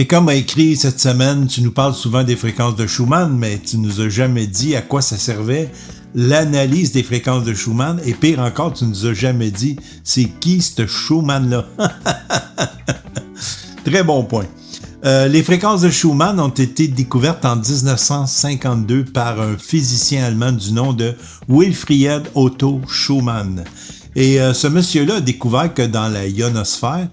Quelqu'un m'a écrit cette semaine, tu nous parles souvent des fréquences de Schumann, mais tu nous as jamais dit à quoi ça servait l'analyse des fréquences de Schumann. Et pire encore, tu nous as jamais dit c'est qui ce Schumann-là. Très bon point. Les fréquences de Schumann ont été découvertes en 1952 par un physicien allemand du nom de Wilfried Otto Schumann. Et ce monsieur-là a découvert que dans la ionosphère,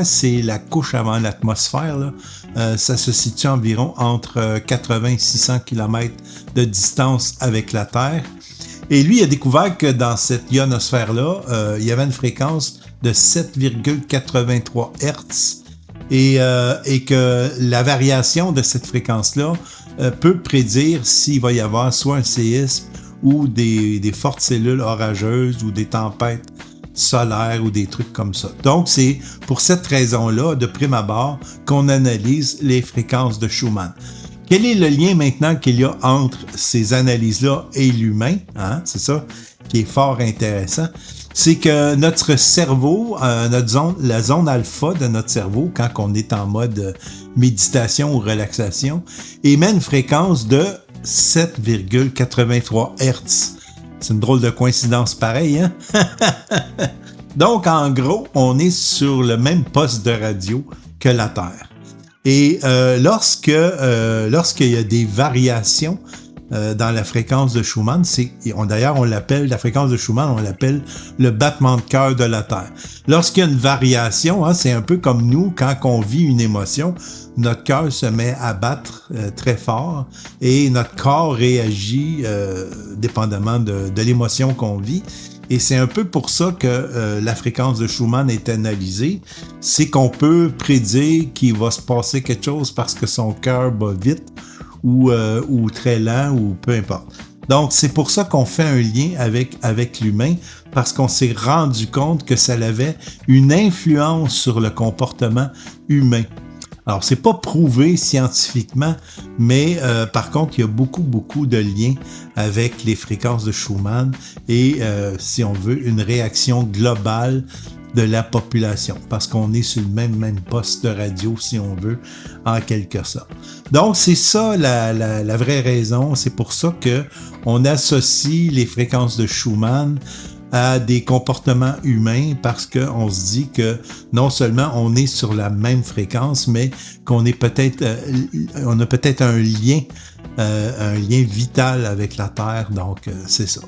c'est la couche avant l'atmosphère, là, ça se situe environ entre 80 et 600 km de distance avec la Terre. Et lui, il a découvert que dans cette ionosphère-là, il y avait une fréquence de 7,83 Hz et que la variation de cette fréquence-là peut prédire s'il va y avoir soit un séisme ou des fortes cellules orageuses ou des tempêtes solaires ou des trucs comme ça. Donc, c'est pour cette raison-là, de prime abord, qu'on analyse les fréquences de Schumann. Quel est le lien maintenant qu'il y a entre ces analyses-là et l'humain? Hein? C'est ça qui est fort intéressant. C'est que notre cerveau, la zone alpha de notre cerveau, quand on est en mode méditation ou relaxation, émet une fréquence de 7,83 Hz. C'est une drôle de coïncidence pareille, hein? Donc, en gros, on est sur le même poste de radio que la Terre. Et lorsqu'il y a des variations dans la fréquence de Schumann, d'ailleurs, la fréquence de Schumann, on l'appelle le battement de cœur de la Terre. Lorsqu'il y a une variation, hein, c'est un peu comme nous, quand on vit une émotion, notre cœur se met à battre très fort et notre corps réagit dépendamment de l'émotion qu'on vit. Et c'est un peu pour ça que la fréquence de Schumann est analysée. C'est qu'on peut prédire qu'il va se passer quelque chose parce que son cœur bat vite ou très lent ou peu importe. Donc, c'est pour ça qu'on fait un lien avec l'humain, parce qu'on s'est rendu compte que ça avait une influence sur le comportement humain. Alors, c'est pas prouvé scientifiquement, mais par contre, il y a beaucoup de liens avec les fréquences de Schumann et, si on veut, une réaction globale de la population, parce qu'on est sur le même poste de radio, si on veut, en quelque sorte. Donc, c'est ça la vraie raison. C'est pour ça que on associe les fréquences de Schumann à des comportements humains, parce qu'on se dit que non seulement on est sur la même fréquence, mais qu'on est on a peut-être un lien vital avec la Terre. Donc, c'est ça.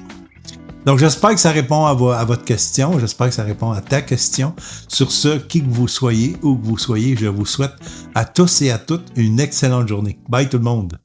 Donc, j'espère que ça répond à votre question. J'espère que ça répond à ta question. Sur ce, qui que vous soyez, où que vous soyez, je vous souhaite à tous et à toutes une excellente journée. Bye tout le monde!